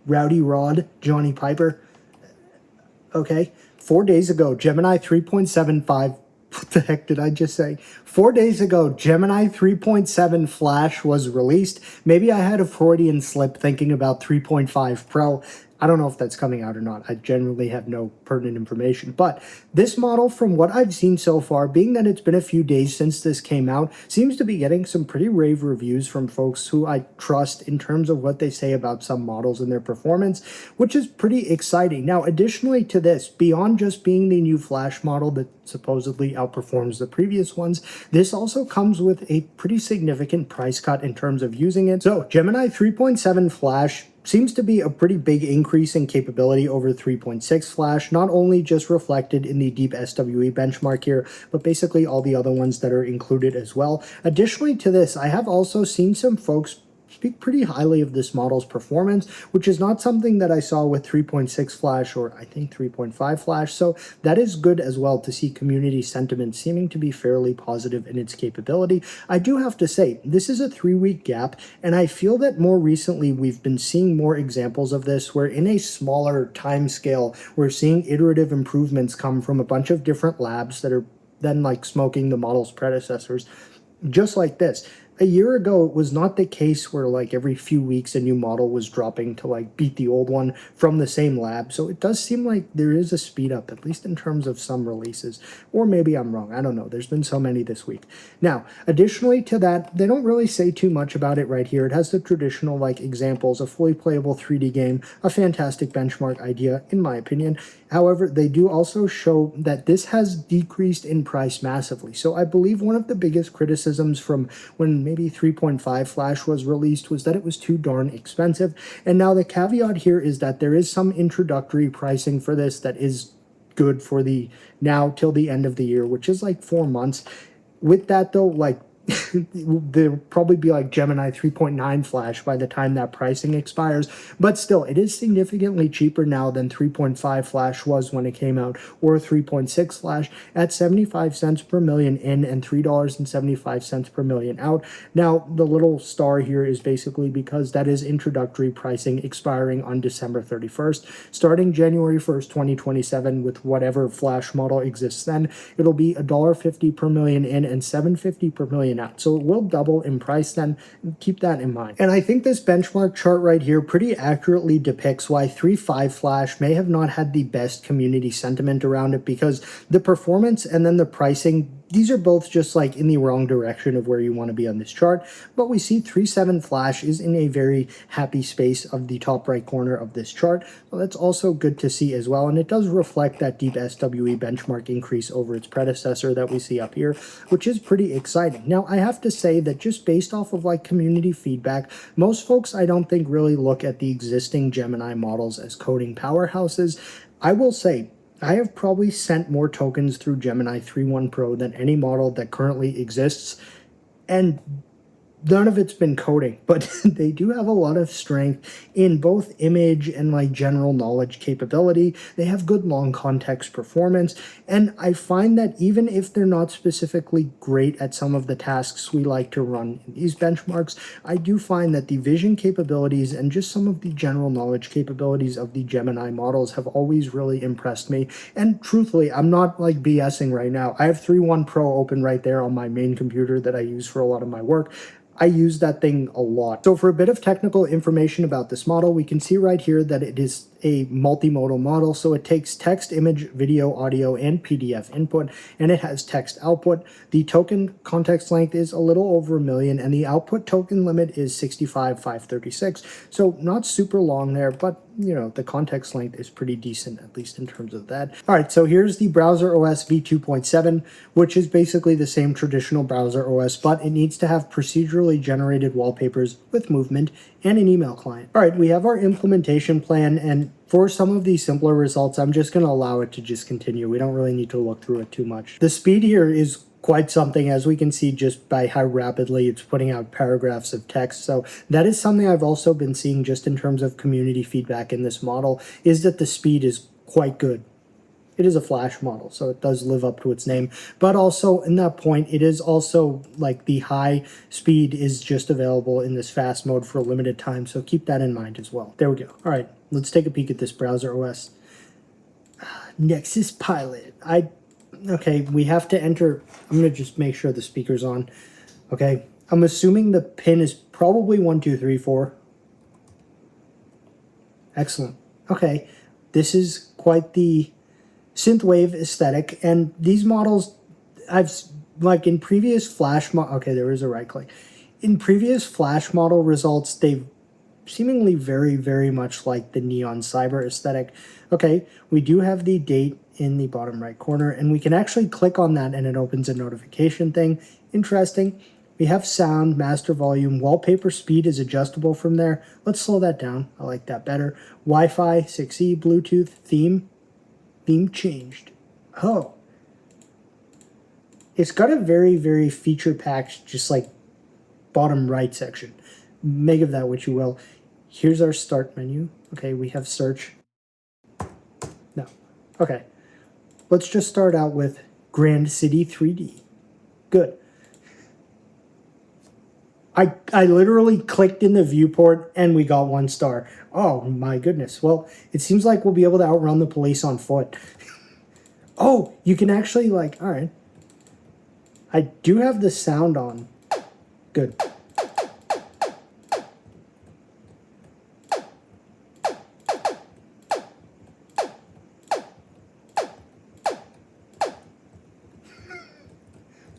Rowdy Rod, Johnny Piper. Okay, 4 days ago, Gemini 3.75, what the heck did I just say? 4 days ago, Gemini 3.7 Flash was released. Maybe I had a Freudian slip thinking about 3.5 Pro. I don't know if that's coming out or not. I generally have no pertinent information. But this model, from what I've seen so far, being that it's been a few days since this came out, seems to be getting some pretty rave reviews from folks who I trust in terms of what they say about some models and their performance, which is pretty exciting. Now, additionally to this, beyond just being the new Flash model that supposedly outperforms the previous ones, this also comes with a pretty significant price cut in terms of using it. So, Gemini 3.7 Flash seems to be a pretty big increase in capability over 3.6 Flash, not only just reflected in the deep SWE benchmark here, but basically all the other ones that are included as well. Additionally to this, I have also seen some folks speak pretty highly of this model's performance, which is not something that I saw with 3.6 Flash or I think 3.5 Flash, so that is good as well to see community sentiment seeming to be fairly positive in its capability. I do have to say, this is a 3-week gap, and I feel that more recently we've been seeing more examples of this, where in a smaller time scale, we're seeing iterative improvements come from a bunch of different labs that are then like smoking the model's predecessors, just like this. A year ago, it was not the case where like every few weeks a new model was dropping to like beat the old one from the same lab. So it does seem like there is a speed up, at least in terms of some releases. Or maybe I'm wrong. I don't know. There's been so many this week. Now, additionally to that, they don't really say too much about it right here. It has the traditional like examples, a fully playable 3D game, a fantastic benchmark idea, in my opinion. However, they do also show that this has decreased in price massively. So I believe one of the biggest criticisms from when maybe 3.5 Flash was released was that it was too darn expensive. And now the caveat here is that there is some introductory pricing for this that is good for the now till the end of the year, which is like 4 months. With that though, like there'll probably be like Gemini 3.9 Flash by the time that pricing expires, but still it is significantly cheaper now than 3.5 Flash was when it came out, or 3.6 Flash at 75 cents per million in and $3.75 per million out. Now the little star here is basically because that is introductory pricing expiring on December 31st. Starting January 1st 2027, with whatever Flash model exists then, it'll be $1.50 per million in and $7.50 per million out. So it will double in price then. Keep that in mind. And I think this benchmark chart right here pretty accurately depicts why 3.5 Flash may have not had the best community sentiment around it, because the performance and then the pricing, these are both just like in the wrong direction of where you want to be on this chart. But we see 3.7 Flash is in a very happy space of the top right corner of this chart. So that's also good to see as well. And it does reflect that deep SWE benchmark increase over its predecessor that we see up here, which is pretty exciting. Now, I have to say that just based off of like community feedback, most folks I don't think really look at the existing Gemini models as coding powerhouses. I will say, I have probably sent more tokens through Gemini 3.1 Pro than any model that currently exists, and none of it's been coding, but they do have a lot of strength in both image and like general knowledge capability. They have good long context performance, and I find that even if they're not specifically great at some of the tasks we like to run in these benchmarks, I do find that the vision capabilities and just some of the general knowledge capabilities of the Gemini models have always really impressed me. And truthfully, I'm not like BSing right now. I have 3.1 Pro open right there on my main computer that I use for a lot of my work. I use that thing a lot. So for a bit of technical information about this model, we can see right here that it is a multimodal model. So it takes text, image, video, audio, and PDF input, and it has text output. The token context length is a little over 1 million, and the output token limit is 65,536. So not super long there, but you know, the context length is pretty decent, at least in terms of that. All right, so here's the browser OS v2.7, which is basically the same traditional browser OS, but it needs to have procedurally generated wallpapers with movement and an email client. All right, we have our implementation plan, and for some of these simpler results, I'm just going to allow it to just continue. We don't really need to look through it too much. The speed here is quite something, as we can see just by how rapidly it's putting out paragraphs of text. So that is something I've also been seeing just in terms of community feedback in this model, is that the speed is quite good. it is a Flash model, so it does live up to its name. But also, in that point, it is also like the high speed is just available in this fast mode for a limited time, so keep that in mind as well. There we go. All right, let's take a peek at this browser OS. Nexus Pilot. Okay, we have to enter. I'm going to just make sure the speaker's on. Okay, I'm assuming the pin is probably 1, 2, 3, 4. Excellent. Okay, this is quite the synthwave aesthetic, and these models, like in previous Flash okay, there is a right click. In previous Flash model results, they've seemingly very, very much like the Neon Cyber aesthetic. Okay, we do have the date in the bottom right corner, and we can actually click on that and it opens a notification thing. Interesting. We have sound, master volume, wallpaper speed is adjustable from there. Let's slow that down. I like that better. Wi-Fi, 6E, Bluetooth, theme changed. Oh. It's got a very, very feature-packed, just like bottom right section. Make of that what you will. Here's our start menu. Okay, we have search. No. Okay. Let's just start out with Grand City 3D. Good. I literally clicked in the viewport and we got 1 star. Oh my goodness. Well, it seems like we'll be able to outrun the police on foot. Oh, you can actually like, all right. I do have the sound on. Good.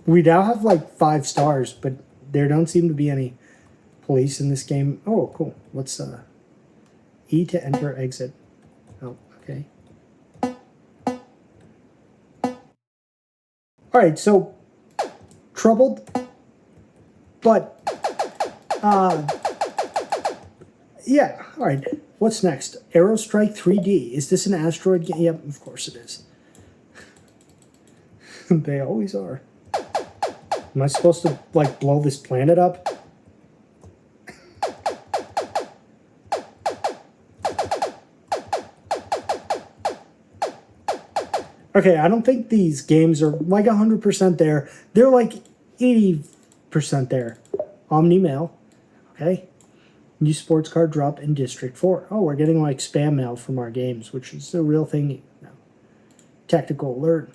We now have like 5 stars, but there don't seem to be any police in this game. Oh, cool. Let's E to enter, exit. Oh, okay. All right, so troubled, but yeah. All right. What's next? Aerostrike 3D. Is this an asteroid game? Yep, of course it is. They always are. Am I supposed to, like, blow this planet up? Okay, I don't think these games are, like, 100% there. They're, like, 80% there. Omni Mail. Okay. New sports card drop in District 4. Oh, we're getting, like, spam mail from our games, which is a real thing. No. Tactical alert.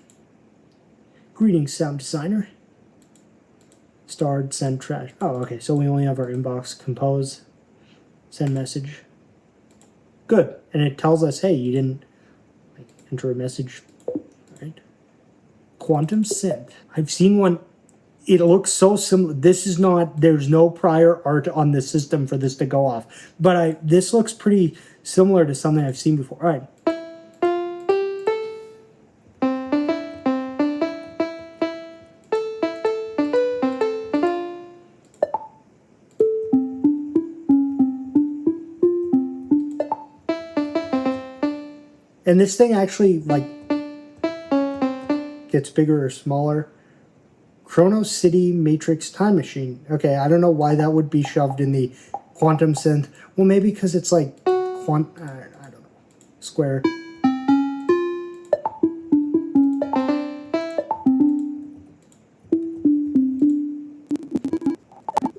Greetings, sound designer. Starred, send trash. Oh, okay, so we only have our inbox, compose, send message. Good, and it tells us, hey, you didn't like, enter a message, right? Quantum synth. I've seen one. It looks so similar. This is not, there's no prior art on the system for this to go off, but this looks pretty similar to something I've seen before. All right. And this thing actually, like, gets bigger or smaller. Chrono City Matrix Time Machine. Okay, I don't know why that would be shoved in the quantum synth. Well, maybe because it's like, I don't know, square.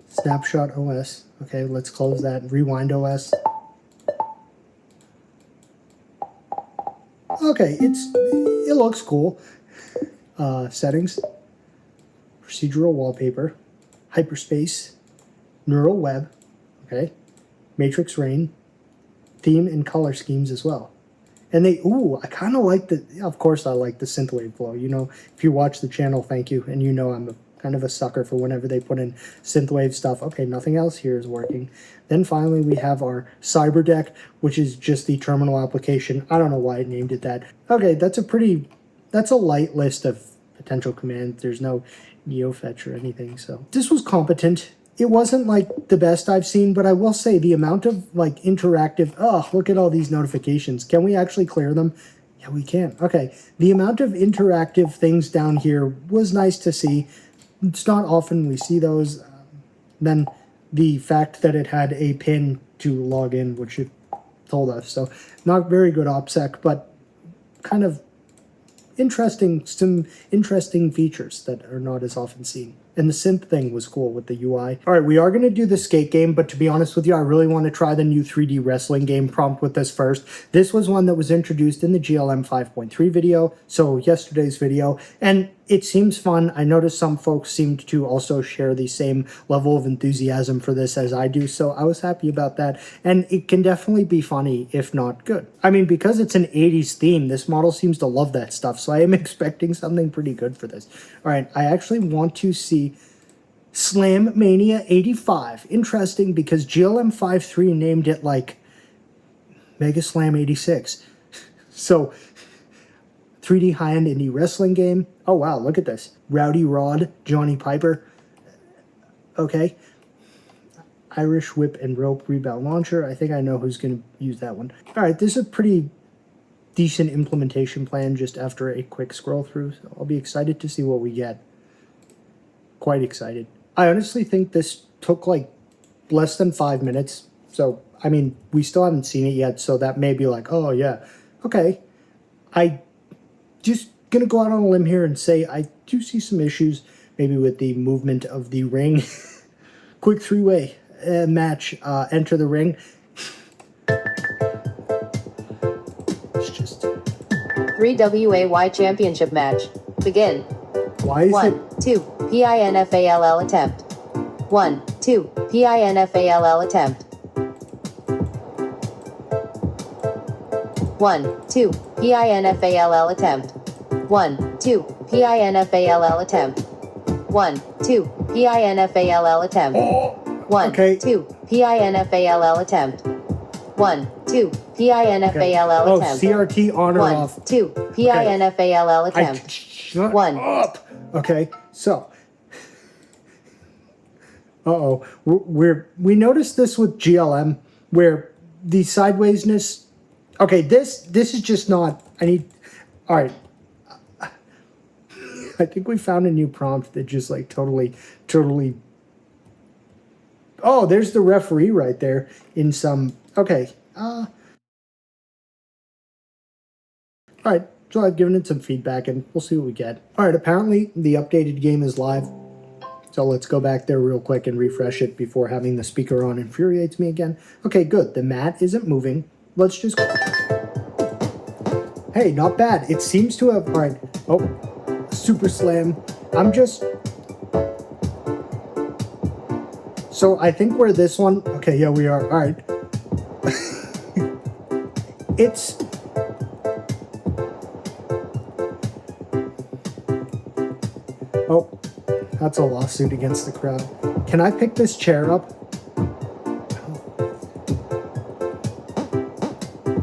Snapshot OS. Okay, let's close that. Rewind OS. Okay, it looks cool. Settings, procedural wallpaper, hyperspace, neural web, okay, matrix rain, theme and color schemes as well. And I kind of like of course I like the synthwave flow. You know, if you watch the channel, thank you. And you know I'm kind of a sucker for whenever they put in synthwave stuff. Okay, nothing else here is working. Then finally we have our cyber deck, which is just the terminal application. I don't know why I named it that. Okay, that's a light list of potential commands. There's no neofetch or anything, so this was competent. It wasn't like the best I've seen, but I will say the amount of like interactive, oh, look at all these notifications. Can we actually clear them? Yeah, we can. Okay, the amount of interactive things down here was nice to see. It's not often we see those. Then the fact that it had a pin to log in, which it told us. So not very good OPSEC, but kind of some interesting features that are not as often seen. And the synth thing was cool with the UI. All right, we are going to do the skate game, but to be honest with you, I really want to try the new 3D wrestling game prompt with this first. This was one that was introduced in the GLM 5.3 video, so yesterday's video, and it seems fun. I noticed some folks seemed to also share the same level of enthusiasm for this as I do, so I was happy about that, and it can definitely be funny, if not good. I mean, because it's an 80s theme, this model seems to love that stuff, so I am expecting something pretty good for this. All right, I actually want to see Slam Mania 85. Interesting because GLM 5.3 named it like Mega Slam 86. So 3D high-end indie wrestling game. Oh wow, look at this. Rowdy Rod, Johnny Piper. Okay. Irish Whip and Rope Rebound Launcher. I think I know who's going to use that one. All right, this is a pretty decent implementation plan just after a quick scroll through. So I'll be excited to see what we get. Quite excited. I honestly think this took like less than 5 minutes. So, I mean, we still haven't seen it yet. So that may be like, oh yeah, okay. I just gonna go out on a limb here and say I do see some issues maybe with the movement of the ring. Quick three-way match, enter the ring. It's just 3WAY championship match. Begin. Why is 1, 2, PINFALL attempt. 1, 2, PINFALL attempt. 1, 2, PINFALL attempt. 1, 2, PINFALL attempt. 1, 2, PINFALL attempt. 1, okay. 2, PINFALL attempt. 1, 2, PINFALL Oh, attempt. CRT on or 1, off. 2, PINFALL attempt. Shut 1. up. Okay, so. Uh-oh. We noticed this with GLM where the sidewaysness. Okay, this is just not. All right. I think we found a new prompt that just like totally. Oh, there's the referee right there in some. Okay. All right. So I've given it some feedback and we'll see what we get. All right. Apparently the updated game is live. So let's go back there real quick and refresh it before having the speaker on infuriates me again. Okay, good. The mat isn't moving. Let's just. Hey, not bad. It seems to have. All right. Oh, super slam. I'm just. So I think we're this one. Okay, yeah, we are. All right. It's. Oh, that's a lawsuit against the crowd. Can I pick this chair up?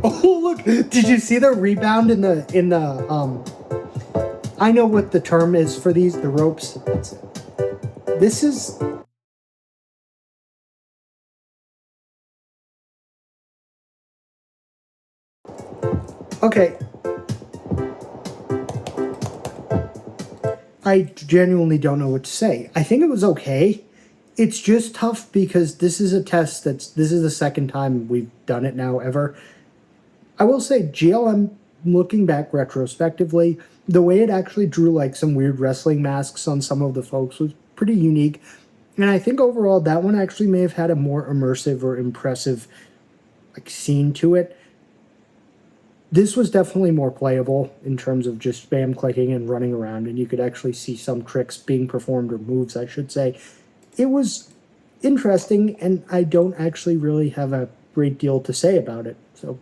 Oh, look. Did you see the rebound in the I know what the term is for these, the ropes. This is. Okay. I genuinely don't know what to say. I think it was okay. It's just tough because this is a test this is the second time we've done it now ever. I will say GLM, looking back retrospectively, the way it actually drew like some weird wrestling masks on some of the folks was pretty unique. And I think overall that one actually may have had a more immersive or impressive like scene to it. This was definitely more playable in terms of just spam clicking and running around, and you could actually see some tricks being performed, or moves, I should say. It was interesting, and I don't actually really have a great deal to say about it, so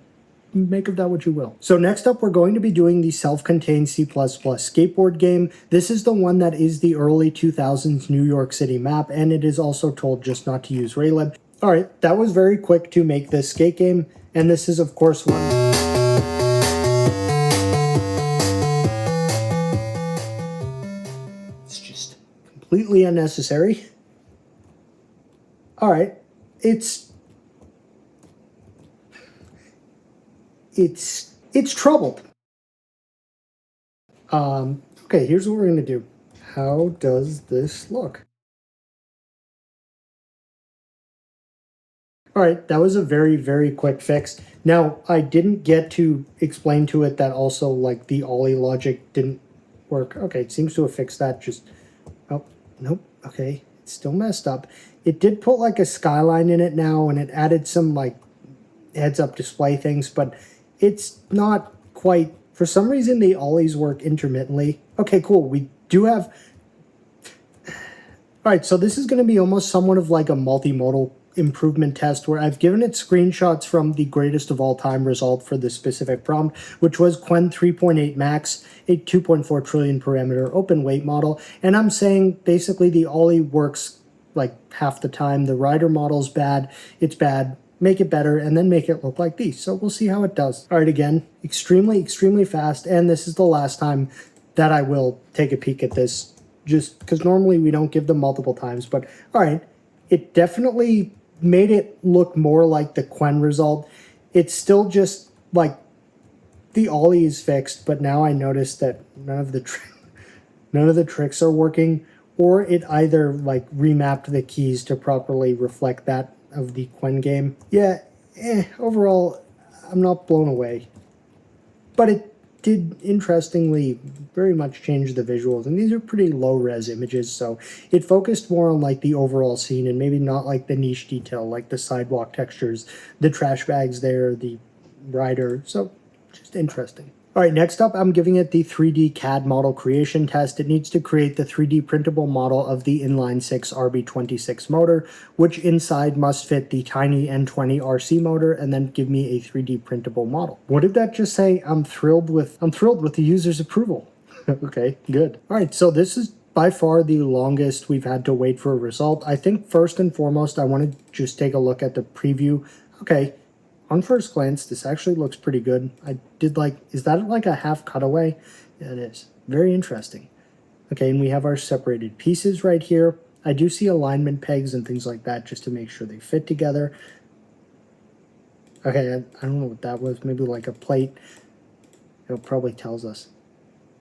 make of that what you will. So next up, we're going to be doing the self-contained C++ skateboard game. This is the one that is the early 2000s New York City map, and it is also told just not to use Raylib. All right, that was very quick to make this skate game, and this is, of course, one. Completely unnecessary. All right, it's troubled. Okay, here's what we're gonna do. How does this look? All right, that was a very, very quick fix. Now, I didn't get to explain to it that also, like, the ollie logic didn't work. Okay, it seems to have fixed that. Just, oh, nope, okay, it's still messed up. It did put, like, a skyline in it now, and it added some, like, heads-up display things, but it's not quite... For some reason, the ollies work intermittently. Okay, cool, we do have... All right, so this is going to be almost somewhat of like a multimodal improvement test where I've given it screenshots from the greatest of all time result for this specific prompt, which was Qwen 3.8 Max, a 2.4 trillion parameter open weight model. And I'm saying basically the ollie works like half the time. The rider model's bad, it's bad, make it better, and then make it look like these. So we'll see how it does. All right, again, extremely, extremely fast. And this is the last time that I will take a peek at this, just because normally we don't give them multiple times. But all right, it definitely made it look more like the Qwen result. It's still just like the ollie is fixed, but now I noticed that none of the tricks are working, or it either like remapped the keys to properly reflect that of the Qwen game. Yeah, overall, I'm not blown away, but it did interestingly very much change the visuals, and these are pretty low res images, so it focused more on like the overall scene and maybe not like the niche detail like the sidewalk textures, the trash bags there, the rider. So just interesting. All right, next up, I'm giving it the 3D CAD model creation test. It needs to create the 3D printable model of the inline-6 RB26 motor, which inside must fit the tiny N20 RC motor, and then give me a 3D printable model. What did that just say? I'm thrilled with the user's approval. Okay, good. All right, so this is by far the longest we've had to wait for a result. I think first and foremost, I want to just take a look at the preview. Okay. On first glance, this actually looks pretty good. I did like, is that like a half cutaway? Yeah, it is. Very interesting. Okay, and we have our separated pieces right here. I do see alignment pegs and things like that just to make sure they fit together. Okay, I don't know what that was. Maybe like a plate. It probably tells us.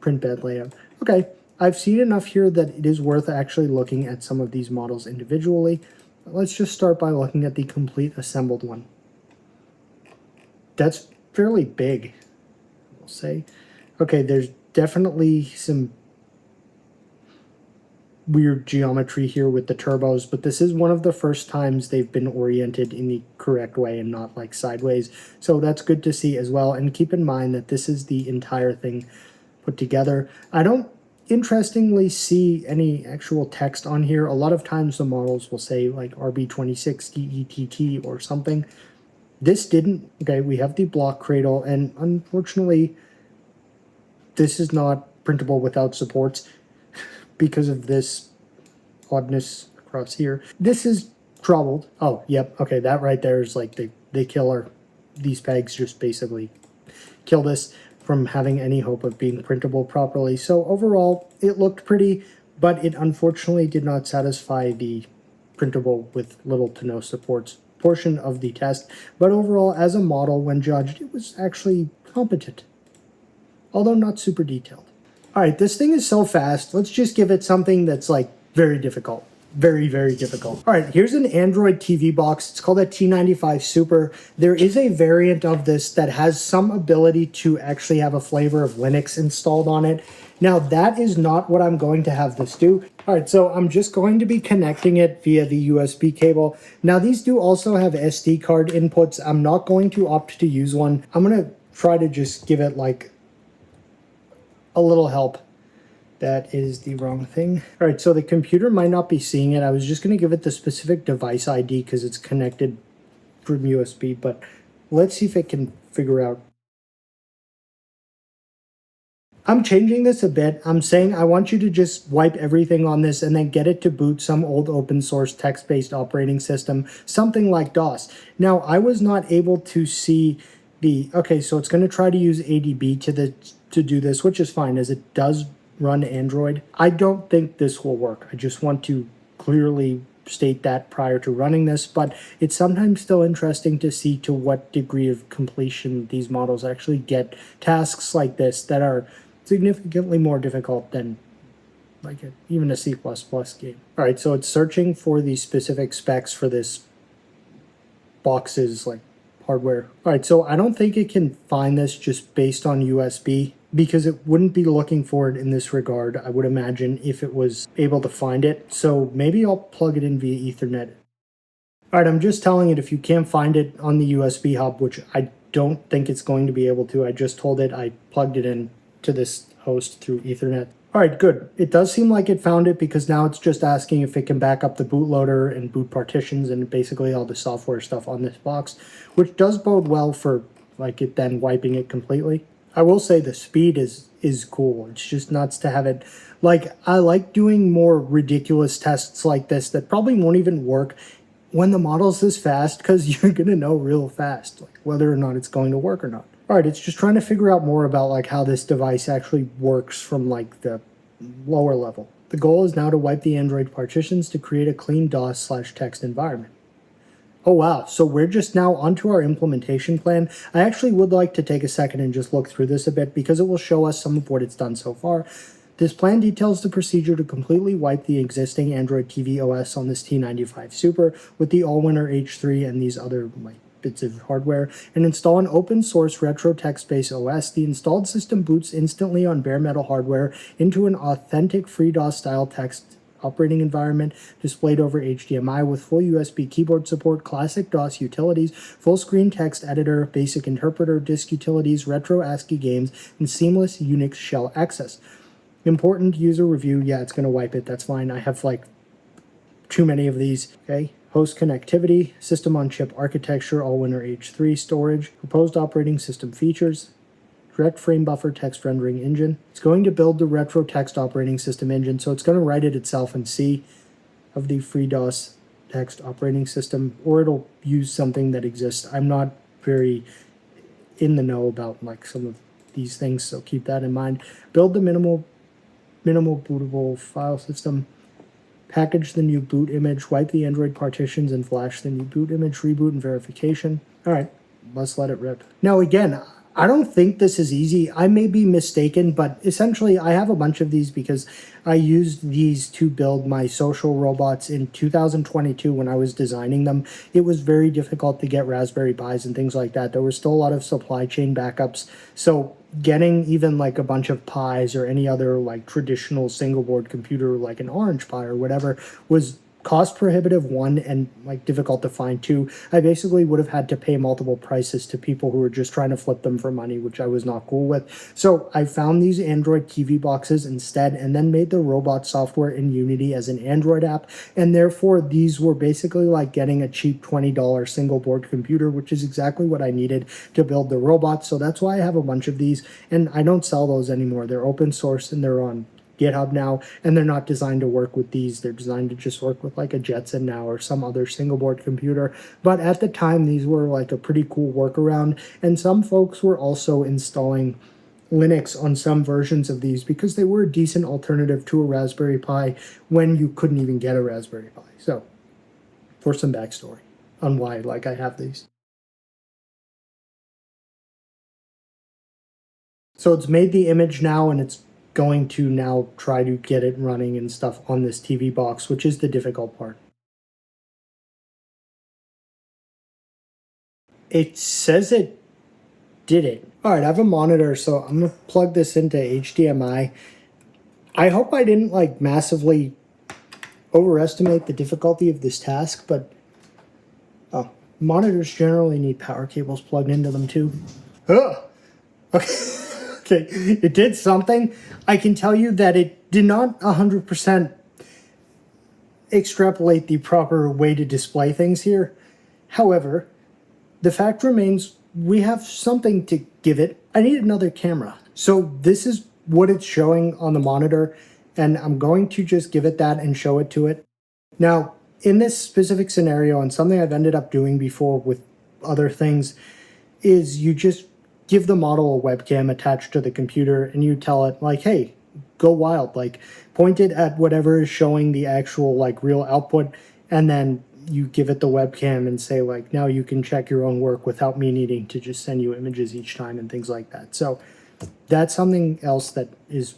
Print bed layout. Okay, I've seen enough here that it is worth actually looking at some of these models individually. Let's just start by looking at the complete assembled one. That's fairly big, we'll say. Okay, there's definitely some weird geometry here with the turbos, but this is one of the first times they've been oriented in the correct way and not like sideways. So that's good to see as well. And keep in mind that this is the entire thing put together. I don't interestingly see any actual text on here. A lot of times the models will say like RB26 DETT or something. This didn't. Okay, we have the block cradle, and unfortunately, this is not printable without supports because of this oddness across here. This is troubled. Oh, yep. Okay, that right there is like they kill these pegs just basically kill this from having any hope of being printable properly. So overall, it looked pretty, but it unfortunately did not satisfy the printable with little to no supports portion of the test, but overall, as a model, when judged, it was actually competent, although not super detailed. All right, this thing is so fast. Let's just give it something that's like very difficult. Very, very difficult. All right, here's an Android TV box. It's called a T95 Super. There is a variant of this that has some ability to actually have a flavor of Linux installed on it. Now, that is not what I'm going to have this do. All right, so I'm just going to be connecting it via the USB cable. Now, these do also have SD card inputs. I'm not going to opt to use one. I'm going to try to just give it like a little help. That is the wrong thing. All right, so the computer might not be seeing it. I was just going to give it the specific device ID because it's connected from USB, but let's see if it can figure out. I'm changing this a bit. I'm saying I want you to just wipe everything on this and then get it to boot some old open source text-based operating system, something like DOS. Now, I was not able to see the, okay, so it's going to try to use ADB to do this, which is fine as it does run Android. I don't think this will work. I just want to clearly state that prior to running this, but it's sometimes still interesting to see to what degree of completion these models actually get tasks like this that are significantly more difficult than like even a C++ game. All right, so it's searching for the specific specs for this boxes, like hardware. All right, so I don't think it can find this just based on USB because it wouldn't be looking for it in this regard, I would imagine, if it was able to find it. So maybe I'll plug it in via Ethernet. All right, I'm just telling it if you can't find it on the USB hub, which I don't think it's going to be able to. I just told it I plugged it in to this host through Ethernet. All right, good. It does seem like it found it because now it's just asking if it can back up the bootloader and boot partitions and basically all the software stuff on this box, which does bode well for like it then wiping it completely. I will say the speed is cool. It's just nuts to have it. Like, I like doing more ridiculous tests like this that probably won't even work when the model's this fast because you're going to know real fast like whether or not it's going to work or not. All right, it's just trying to figure out more about like how this device actually works from like the lower level. The goal is now to wipe the Android partitions to create a clean DOS/text environment. Oh wow, so we're just now onto our implementation plan. I actually would like to take a second and just look through this a bit because it will show us some of what it's done so far. This plan details the procedure to completely wipe the existing Android TV OS on this T95 Super with the Allwinner H3 and these other bits of hardware and install an open source retro text-based OS. The installed system boots instantly on bare metal hardware into an authentic FreeDOS style text operating environment displayed over HDMI with full USB keyboard support, classic DOS utilities, full screen text editor, basic interpreter, disk utilities, retro ASCII games, and seamless Unix shell access. Important user review. Yeah, it's going to wipe it. That's fine. I have like too many of these. Okay. Host connectivity, system on chip architecture, Allwinner H3 storage, proposed operating system features, direct frame buffer text rendering engine. It's going to build the retro text operating system engine, so it's going to write it itself in C of the FreeDOS text operating system, or it'll use something that exists. I'm not very in the know about like some of these things, so keep that in mind. Build the minimal bootable file system. Package the new boot image, wipe the Android partitions, and flash the new boot image, reboot and verification. All right, let's let it rip. Now again, I don't think this is easy. I may be mistaken, but essentially I have a bunch of these because I used these to build my social robots in 2022 when I was designing them. It was very difficult to get Raspberry Pis and things like that. There was still a lot of supply chain backups. So getting even like a bunch of Pis or any other like traditional single board computer like an Orange Pi or whatever was cost prohibitive, one, and like difficult to find, two. I basically would have had to pay multiple prices to people who were just trying to flip them for money, which I was not cool with. So I found these Android TV boxes instead and then made the robot software in Unity as an Android app. And therefore these were basically like getting a cheap $20 single board computer, which is exactly what I needed to build the robot. So that's why I have a bunch of these, and I don't sell those anymore. They're open source and they're on GitHub now, and they're not designed to work with these. They're designed to just work with like a Jetson now or some other single board computer. But at the time, these were like a pretty cool workaround, and some folks were also installing Linux on some versions of these because they were a decent alternative to a Raspberry Pi when you couldn't even get a Raspberry Pi. So for some backstory on why like I have these. So it's made the image now, and it's going to now try to get it running and stuff on this TV box, which is the difficult part. It says it did it. All right, I have a monitor, so I'm gonna plug this into HDMI. I hope I didn't like massively overestimate the difficulty of this task, but monitors generally need power cables plugged into them too. Ugh. Okay. Okay, it did something. I can tell you that it did not 100% extrapolate the proper way to display things here. However, the fact remains we have something to give it. I need another camera. So this is what it's showing on the monitor, and I'm going to just give it that and show it to it. Now, in this specific scenario, and something I've ended up doing before with other things, is you just give the model a webcam attached to the computer and you tell it like, hey, go wild, like point it at whatever is showing the actual like real output, and then you give it the webcam and say like, now you can check your own work without me needing to just send you images each time and things like that. So that's something else that is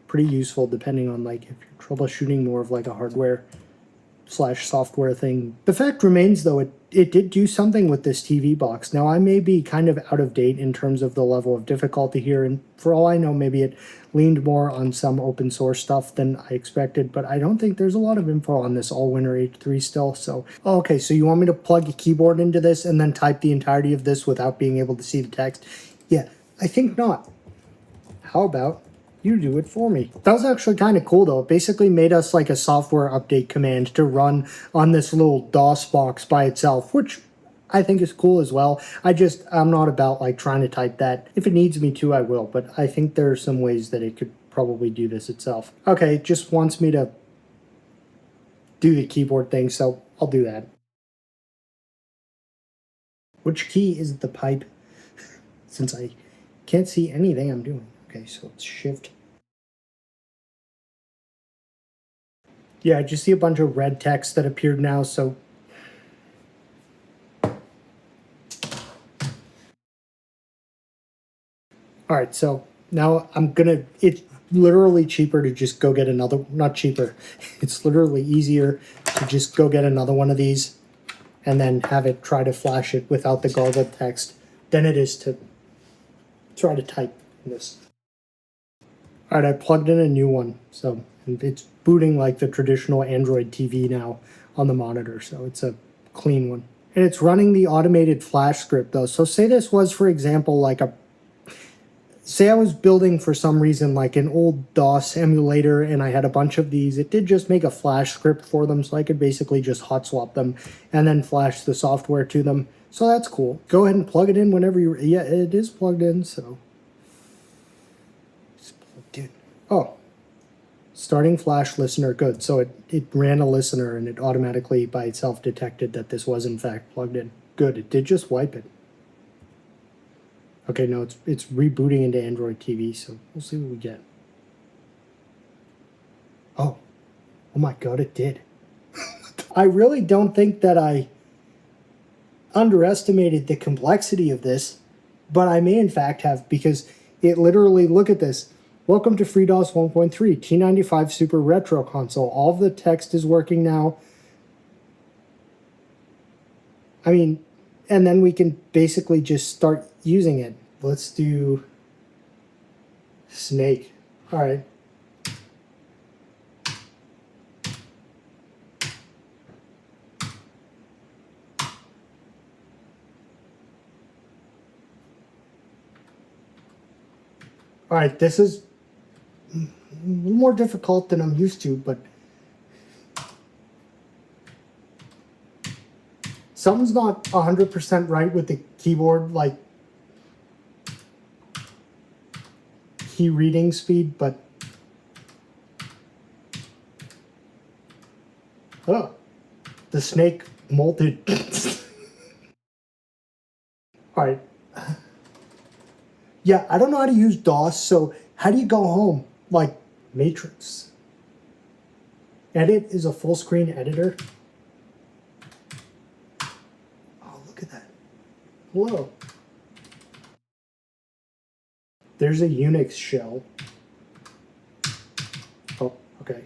pretty useful depending on like if you're troubleshooting more of like a hardware/software thing. The fact remains though, it did do something with this TV box. Now, I may be kind of out of date in terms of the level of difficulty here, and for all I know, maybe it leaned more on some open source stuff than I expected, but I don't think there's a lot of info on this Allwinner H3 still. So, okay, so you want me to plug a keyboard into this and then type the entirety of this without being able to see the text? Yeah, I think not. How about you do it for me? That was actually kind of cool, though. It basically made us like a software update command to run on this little DOS box by itself, which I think is cool as well. I'm not about like trying to type that. If it needs me to, I will, but I think there are some ways that it could probably do this itself. Okay, it just wants me to do the keyboard thing, so I'll do that. Which key is the pipe? Since I can't see anything I'm doing. Okay, so it's shift. Yeah, I just see a bunch of red text that appeared now, so all right, so now it's literally cheaper to just go get another, not cheaper, it's literally easier to just go get another one of these and then have it try to flash it without the garbled text than it is to try to type this. All right, I plugged in a new one, so it's booting like the traditional Android TV now on the monitor, so it's a clean one. And it's running the automated flash script though, so say this was, for example, say I was building for some reason like an old DOS emulator and I had a bunch of these, it did just make a flash script for them, so I could basically just hot swap them and then flash the software to them. So that's cool. Go ahead and plug it in whenever you, yeah, it is plugged in, so. It's plugged in. Oh, starting flash listener, good. So it ran a listener and it automatically by itself detected that this was in fact plugged in. Good, it did just wipe it. Okay, no, it's rebooting into Android TV, so we'll see what we get. Oh my God, it did. I really don't think that I underestimated the complexity of this, but I may in fact have, because it literally, look at this. Welcome to FreeDOS 1.3, T95 Super Retro Console. All of the text is working now. I mean, and then we can basically just start using it. Let's do snake. All right. All right, this is a little more difficult than I'm used to, but something's not 100% right with the keyboard, like key reading speed, but oh, the snake molted. All right. Yeah, I don't know how to use DOS, so how do you go home? Like Matrix. Edit is a full screen editor. Oh, look at that. Hello. There's a Unix shell. Oh, okay.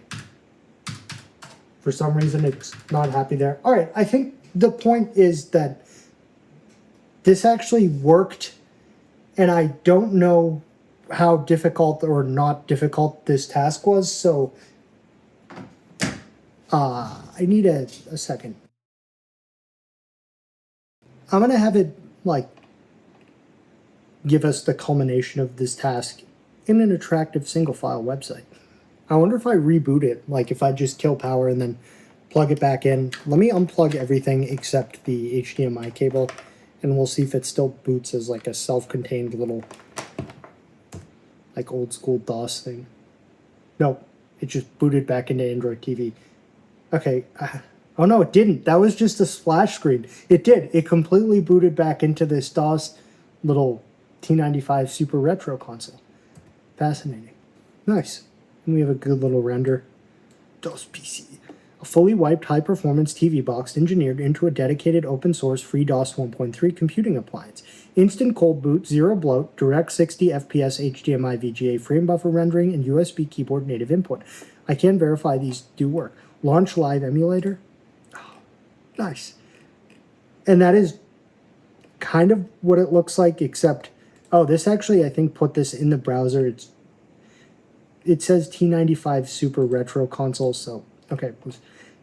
For some reason, it's not happy there. All right, I think the point is that this actually worked, and I don't know how difficult or not difficult this task was, so I need a second. I'm going to have it, like, give us the culmination of this task in an attractive single-file website. I wonder if I reboot it, like if I just kill power and then plug it back in. Let me unplug everything except the HDMI cable, and we'll see if it still boots as like a self-contained little, like old school DOS thing. Nope, it just booted back into Android TV. Okay, oh no, it didn't. That was just a splash screen. It did. It completely booted back into this DOS little T95 Super Retro console. Fascinating. Nice. And we have a good little render. DOS PC. A fully wiped high-performance TV box engineered into a dedicated open-source free DOS 1.3 computing appliance. Instant cold boot, zero bloat, direct 60 FPS HDMI VGA frame buffer rendering, and USB keyboard native input. I can verify these do work. Launch live emulator. Oh, nice. And that is kind of what it looks like, except, oh, this actually, I think, put this in the browser. It says T95 Super Retro Console, so, okay.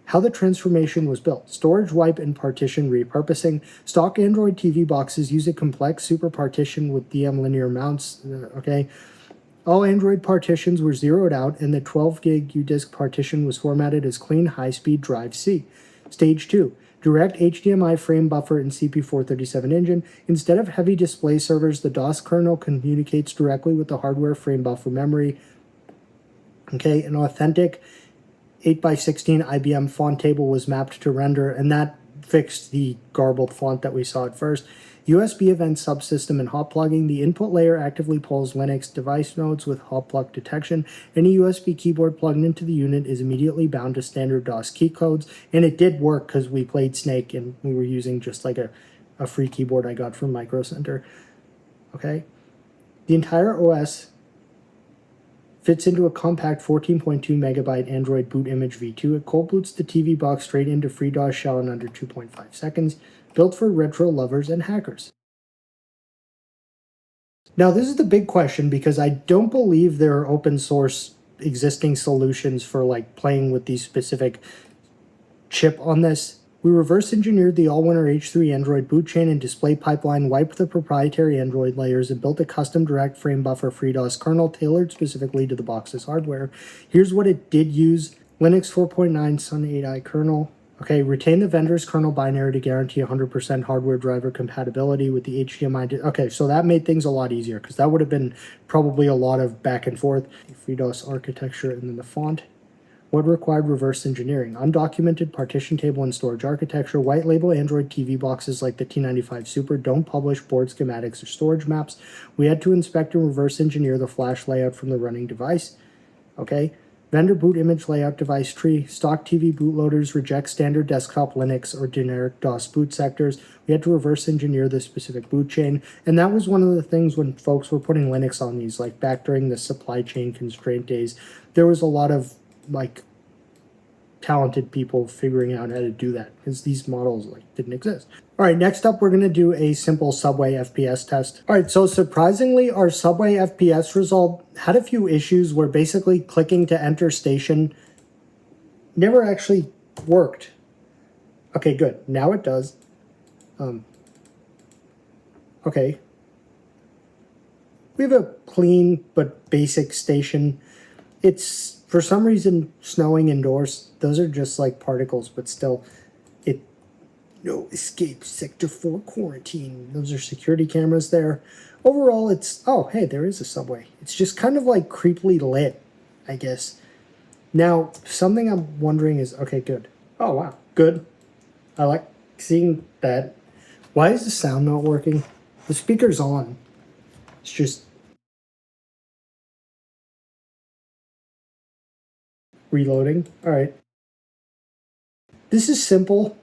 How the transformation was built. Storage wipe and partition repurposing. Stock Android TV boxes use a complex super partition with DM linear mounts, okay. All Android partitions were zeroed out, and the 12 gig UDisk partition was formatted as clean high-speed drive C. Stage 2. Direct HDMI frame buffer and CP437 engine. Instead of heavy display servers, the DOS kernel communicates directly with the hardware frame buffer memory. Okay, an authentic 8x16 IBM font table was mapped to render, and that fixed the garbled font that we saw at first. USB event subsystem and hot plugging. The input layer actively pulls Linux device nodes with hot plug detection. Any USB keyboard plugged into the unit is immediately bound to standard DOS key codes, and it did work because we played Snake and we were using just like a free keyboard I got from Micro Center. Okay, the entire OS fits into a compact 14.2 megabyte Android boot image v2. It cold boots the TV box straight into FreeDOS shell in under 2.5 seconds. Built for retro lovers and hackers. Now, this is the big question because I don't believe there are open source existing solutions for like playing with the specific chip on this. We reverse engineered the Allwinner H3 Android boot chain and display pipeline, wiped the proprietary Android layers, and built a custom direct frame buffer FreeDOS kernel tailored specifically to the box's hardware. Here's what it did use. Linux 4.9 Sun 8i kernel. Okay, retain the vendor's kernel binary to guarantee 100% hardware driver compatibility with the HDMI. Okay, so that made things a lot easier because that would have been probably a lot of back and forth. FreeDOS architecture and then the font. What required reverse engineering? Undocumented partition table and storage architecture. White label Android TV boxes like the T95 Super don't publish board schematics or storage maps. We had to inspect and reverse engineer the flash layout from the running device. Okay. Vendor boot image layout device tree. Stock TV bootloaders reject standard desktop Linux or generic DOS boot sectors. We had to reverse engineer the specific boot chain. And that was one of the things when folks were putting Linux on these, like back during the supply chain constraint days, there was a lot of like talented people figuring out how to do that because these models like didn't exist. All right, next up, we're going to do a simple Subway FPS test. All right, so surprisingly, our Subway FPS result had a few issues where basically clicking to enter station never actually worked. Okay, good. Now it does. Okay. We have a clean but basic station. It's, for some reason, snowing indoors. Those are just like particles, but still, no escape, sector 4 quarantine. Those are security cameras there. Overall, it's, oh, hey, there is a Subway. It's just kind of like creepily lit, I guess. Now, something I'm wondering is, okay, good. Oh, wow, good. I like seeing that. Why is the sound not working? The speaker's on. It's just reloading. All right. This is simple.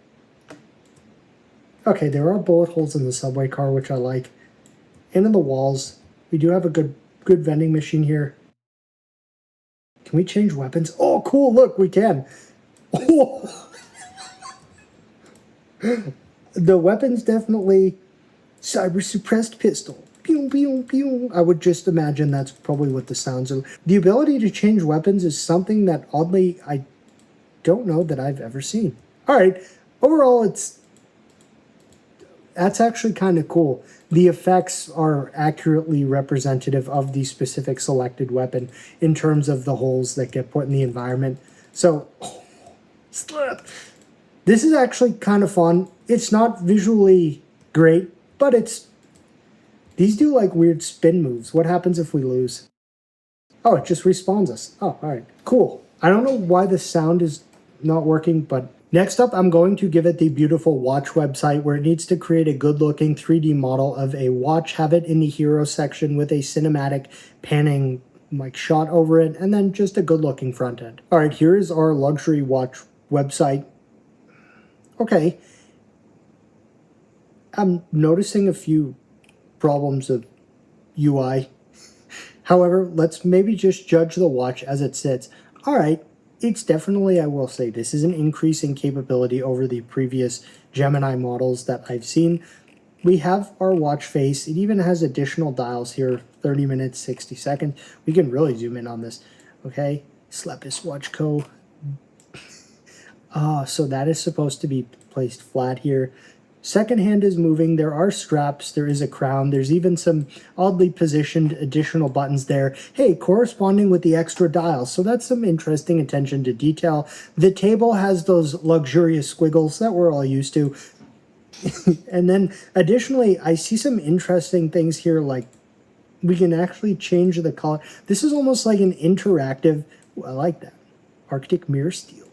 Okay, there are bullet holes in the Subway car, which I like. And in the walls. We do have a good vending machine here. Can we change weapons? Oh, cool, look, we can. Oh. The weapon's definitely cyber-suppressed pistol. Pew, pew, pew. I would just imagine that's probably what the sounds are. The ability to change weapons is something that, oddly, I don't know that I've ever seen. All right, overall, that's actually kind of cool. The effects are accurately representative of the specific selected weapon in terms of the holes that get put in the environment. So, this is actually kind of fun. It's not visually great, but these do like weird spin moves. What happens if we lose? Oh, it just respawns us. Oh, all right, cool. I don't know why the sound is not working, but next up, I'm going to give it the beautiful watch website where it needs to create a good-looking 3D model of a watch, have it in the hero section with a cinematic panning like shot over it, and then just a good-looking front end. All right, here is our luxury watch website. Okay. I'm noticing a few problems of UI. However, let's maybe just judge the watch as it sits. All right. It's definitely, I will say, this is an increase in capability over the previous Gemini models that I've seen. We have our watch face. It even has additional dials here, 30 minutes, 60 seconds. We can really zoom in on this. Okay, Slepis Watch Co. So that is supposed to be placed flat here. Second hand is moving. There are straps. There is a crown. There's even some oddly positioned additional buttons there. Hey, corresponding with the extra dials. So that's some interesting attention to detail. The table has those luxurious squiggles that we're all used to. And then additionally, I see some interesting things here, like we can actually change the color. This is almost like an interactive, I like that, Arctic Mirror Steel,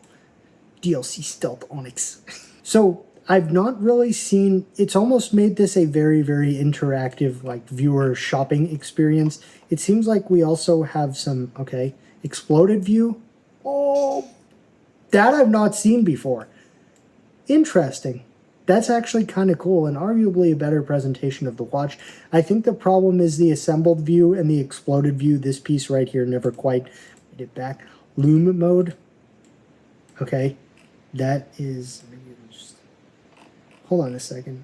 DLC Stealth Onyx. So I've not really seen, it's almost made this a very, very interactive, like viewer shopping experience. It seems like we also have some, okay, exploded view. Oh, that I've not seen before. Interesting. That's actually kind of cool and arguably a better presentation of the watch. I think the problem is the assembled view and the exploded view. This piece right here never quite made it back. Loom mode. Okay, that is, just hold on a second.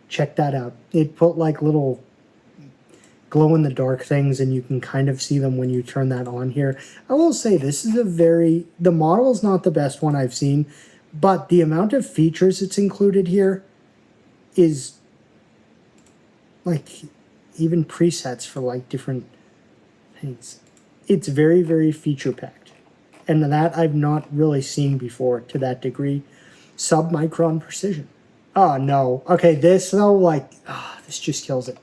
Check that out. It put like little glow in the dark things and you can kind of see them when you turn that on here. I will say this is the model is not the best one I've seen, but the amount of features it's included here is like even presets for like different things. It's very, very feature packed. And that I've not really seen before to that degree. Sub-micron precision. Oh, no. Okay, this though, like, this just kills it.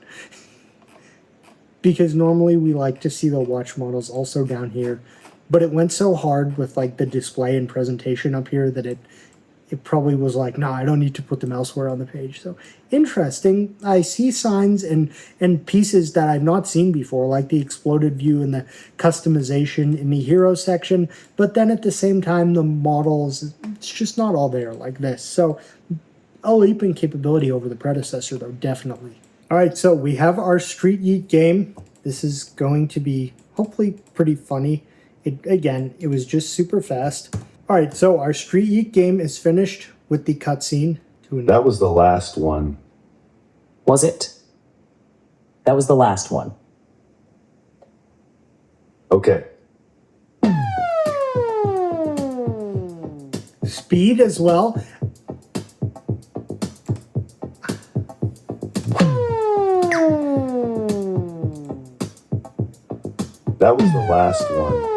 Because normally we like to see the watch models also down here. But it went so hard with like the display and presentation up here that it probably was like, no, I don't need to put them elsewhere on the page. So interesting. I see signs and pieces that I've not seen before, like the exploded view and the customization in the hero section. But then at the same time, the models, it's just not all there like this. So a leap in capability over the predecessor, though, definitely. All right, so we have our Street Yeet game. This is going to be hopefully pretty funny. Again, it was just super fast. All right, so our Street Yeet game is finished with the cutscene. That was the last one. Was it? That was the last one. Okay. Speed as well. That was the last one.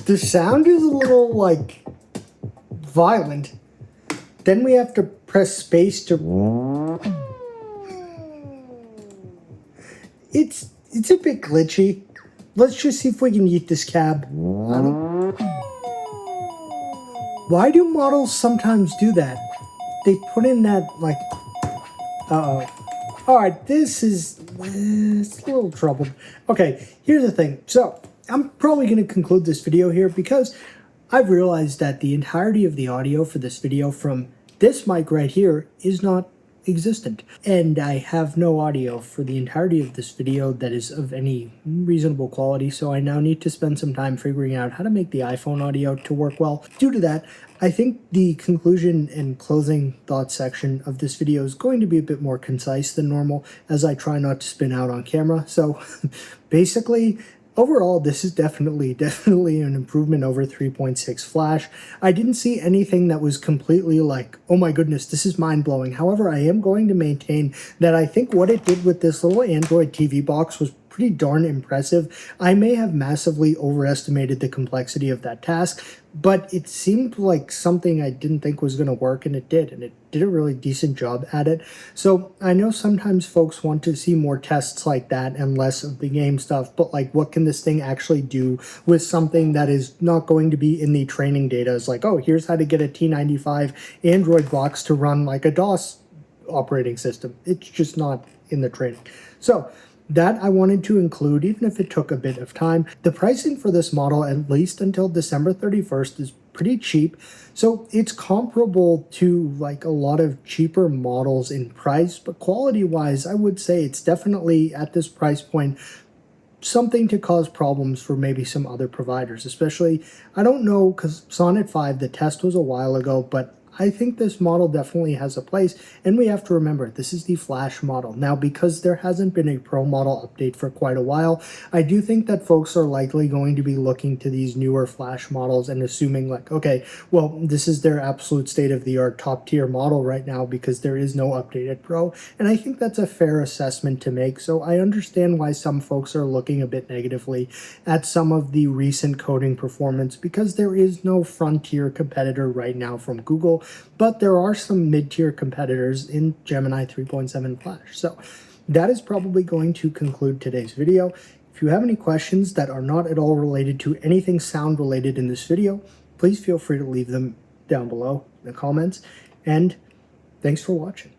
The sound is a little, like, violent. Then we have to press space to... It's a bit glitchy. Let's just see if we can eat this cab. Why do models sometimes do that? They put in that, like... Uh-oh. Alright, this is... it's a little troubled. Okay, here's the thing. So, I'm probably going to conclude this video here because I've realized that the entirety of the audio for this video from this mic right here is not existent. And I have no audio for the entirety of this video that is of any reasonable quality, so I now need to spend some time figuring out how to make the iPhone audio to work well. Due to that, I think the conclusion and closing thoughts section of this video is going to be a bit more concise than normal as I try not to spin out on camera. So basically, overall, this is definitely an improvement over 3.6 Flash. I didn't see anything that was completely like, oh my goodness, this is mind-blowing. However, I am going to maintain that I think what it did with this little Android TV box was pretty pretty darn impressive. I may have massively overestimated the complexity of that task, but it seemed like something I didn't think was going to work, and it did, and it did a really decent job at it. So I know sometimes folks want to see more tests like that and less of the game stuff, but like, what can this thing actually do with something that is not going to be in the training data? It's like, oh, here's how to get a T95 Android box to run like a DOS operating system. It's just not in the training. So that I wanted to include, even if it took a bit of time. The pricing for this model, at least until December 31st, is pretty cheap. So it's comparable to like a lot of cheaper models in price, but quality-wise, I would say it's definitely at this price point something to cause problems for maybe some other providers, especially, I don't know, because Sonnet 5, the test was a while ago, but I think this model definitely has a place, and we have to remember, this is the Flash model. Now, because there hasn't been a Pro model update for quite a while, I do think that folks are likely going to be looking to these newer Flash models and assuming like, okay, well, this is their absolute state-of-the-art top-tier model right now because there is no updated Pro, and I think that's a fair assessment to make, so I understand why some folks are looking a bit negatively at some of the recent coding performance because there is no frontier competitor right now from Google, but there are some mid-tier competitors in Gemini 3.7 Flash. So that is probably going to conclude today's video. If you have any questions that are not at all related to anything sound related in this video, please feel free to leave them down below in the comments. And thanks for watching.